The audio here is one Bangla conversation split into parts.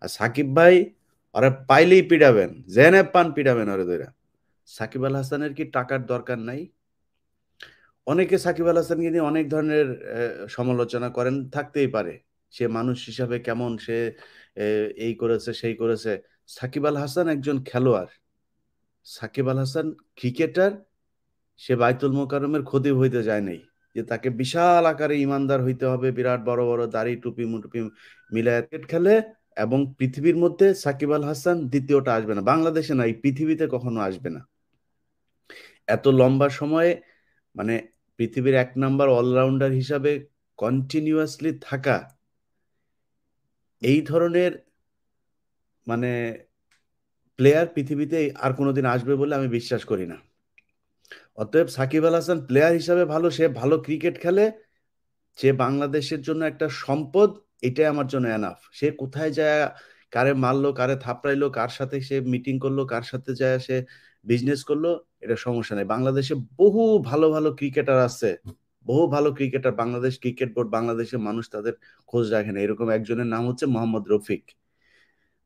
আর সাকিব ভাই ওরা পাইলেই পিটাবেন, জেনে পান পিটাবেন ওরে ধইরা। সাকিব আল হাসানের কি টাকার দরকার নাই? অনেকে সাকিব আল হাসানকে নিয়ে অনেক ধরনের সমালোচনা করেন, থাকতেই পারে। সে মানুষ হিসাবে কেমন, সে এই করেছে, সেই করেছে। সাকিব আল হাসান একজন খেলোয়াড়। সাকিব আল হাসান ক্রিকেটার। সে বাইতুল মোকাররমের খতিব হইতে যায় নাই। যে তাকে বিশাল আকারে ইমানদার হইতে হবে, বিরাট বড়, বড় দাড়ি, টুপি, মুটুপি মিলায় ক্রিকেট খেলে এবং পৃথিবীর মধ্যে সাকিব আল হাসান দ্বিতীয়টা আসবে না। বাংলাদেশে না, এই পৃথিবীতে কখনো আসবে না। এত লম্বা সময়ে মানে পৃথিবীর ১ নাম্বার অলরাউন্ডার হিসাবে কন্টিনিউয়াসলি থাকা, এই ধরনের মানে প্লেয়ার পৃথিবীতে আর কোনোদিন আসবে বলে আমি বিশ্বাস করি না। অতএব সাকিব আল হাসান প্লেয়ার হিসাবে ভালো, সে ভালো ক্রিকেট খেলে, সে বাংলাদেশের জন্য একটা সম্পদ। এটাই আমার জন্য এনাফ। সে কোথায় যায়, কারে মারলো, কারে থাপড়াইলো, কার সাথে সে মিটিং করলো, কার সাথে যায় সে বিজনেস করলো, এটা সমস্যা নেই। বাংলাদেশে বহু ভালো ভালো ক্রিকেটার আছে, বহু ভালো ক্রিকেটার। বাংলাদেশ ক্রিকেট বোর্ড, বাংলাদেশের মানুষ তাদের খোঁজ রাখে না। এরকম একজনের নাম হচ্ছে মোহাম্মদ রফিক,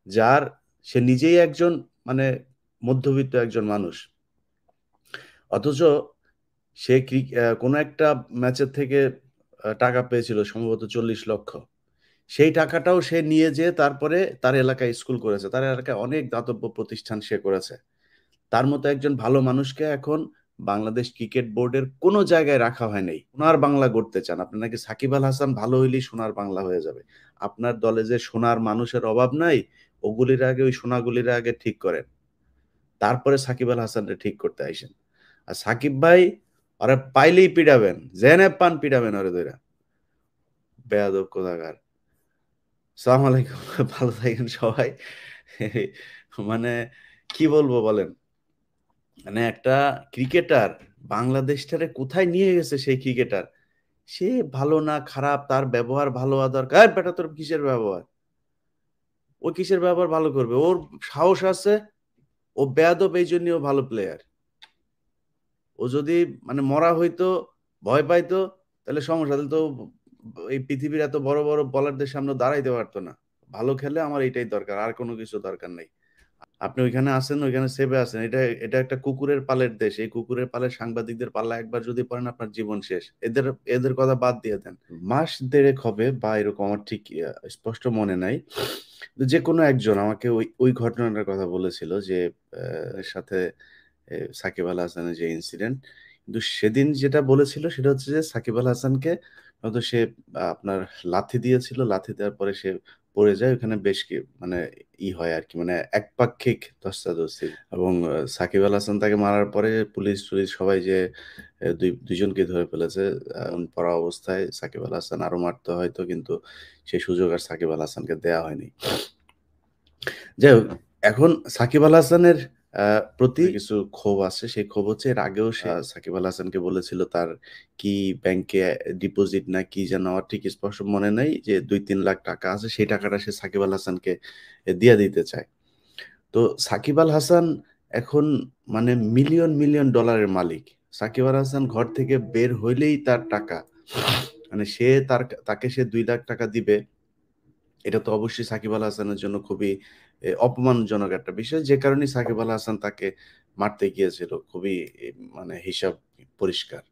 যার সে নিজেই একজন মানে মধ্যবিত্ত একজন মানুষ। অথচ সে কোনো একটা ম্যাচের থেকে টাকা পেয়েছিল সম্ভবত 40 লক্ষ। সেই টাকাটাও সে নিয়ে যেয়ে তারপরে তার এলাকায় স্কুল করেছে, তার এলাকায় অনেক দাতব্য প্রতিষ্ঠান সে করেছে। তার মতো একজন ভালো মানুষকে এখন বাংলাদেশ ক্রিকেট বোর্ডের কোনো জায়গায় রাখা হয় নাই। সোনার বাংলা গড়তে চান আপনি, নাকি সাকিব আল হাসান ভালো হইলেই সোনার বাংলা হয়ে যাবে? আপনার দলে যে সোনার মানুষের অভাব নাই, ওগুলির আগে, ওই সোনাগুলির আগে ঠিক করেন, তারপরে সাকিব আল হাসানকে ঠিক করতে আইসেন। আর সাকিব ভাই ওরা পাইলেই পিটাবেন, জেনে পান পিটাবেন ওরে ধইরা। বেয়াদব কোথাকার। সালাম আলাইকুম। ভালো থাকেন সবাই। মানে কি বলবো বলেন? মানে একটা ক্রিকেটার বাংলাদেশটারে কোথায় নিয়ে গেছে সেই ক্রিকেটার। সে ভালো না খারাপ, তার ব্যবহার ভালো হওয়া দরকার। বেটা তোর কিসের ব্যবহার? ও কিসের ব্যবহার ভালো করবে? ওর সাহস আছে, ও বেয়াদব, এই জন্য ও ভালো প্লেয়ার। ও যদি মানে মরা হইতো, ভয় পাইতো, তাহলে সমস্যা, তাহলে তো এই পৃথিবীর এত বড় বড় বলারদের সামনে দাঁড়াইতে পারতো না। ভালো খেলে আমার এইটাই দরকার, আর কোনো কিছু দরকার নেই। আপনি ওইখানে আছেন, ওইখানে সেভে আছেন। এটা এটা একটা কুকুরের পালের দেশ। এই কুকুরের পালের সাংবাদিকদের পাল্লা একবার যদি পড়েন, আপনার জীবন শেষ। এদের এদের কথা বাদ দিয়ে দেন। মাস দেড়েক হবে বা এরকম, আমার ঠিক স্পষ্ট মনে নাই। যে কোনো একজন আমাকে ওই ওই ঘটনাটার কথা বলেছিল যে এর সাথে সাকিব আল হাসানের যে ইনসিডেন্ট। কিন্তু সেদিন যেটা বলেছিল সেটা হচ্ছে যে সাকিব আল হাসানকে হয়তো সে আপনার লাথি দিয়েছিল। লাথি দেওয়ার পরে সে পড়ে যায়। ওখানে বেশ কি মানে হয় আরকি, মানে একপাক্ষিক ধস্তাধস্তি। এবং সাকিব আল হাসান তাকে মারার পরে পুলিশ-টুলিশ সবাই যেয়ে ২ জনকে ধরে ফেলেছে। পড়া অবস্থায় সাকিব আল হাসান আরো মারতে হয়তো, কিন্তু সেই সুযোগ আর সাকিব আল হাসানকে দেয়া হয়নি। যাই হোক, এখন সাকিব আল হাসানের প্রতি কিছু ক্ষোভ আছে। সেই ক্ষোভ হচ্ছে এর আগেও সে সাকিব আল হাসানকে বলেছিল তার কি ব্যাংকে ডিপোজিট না কি যেন, আমার ঠিক স্পষ্ট মনে নাই, যে ২-৩ লাখ টাকা আছে, সেই টাকাটা সে সাকিব আল হাসানকে দিয়ে দিতে চায়। তো সাকিব আল হাসান এখন মানে মিলিয়ন মিলিয়ন ডলারের মালিক। সাকিব আল হাসান ঘর থেকে বের হইলেই তার টাকা। মানে সে তাকে সে ২ লাখ টাকা দিবে, এটা তো অবশ্যই সাকিব আল হাসানের জন্য খুবই অপমানজনক একটা বিষয়। যে কারণে সাকিব আল হাসান তাকে মারতে গিয়েছিল। খুবই মানে হিসাব পরিষ্কার।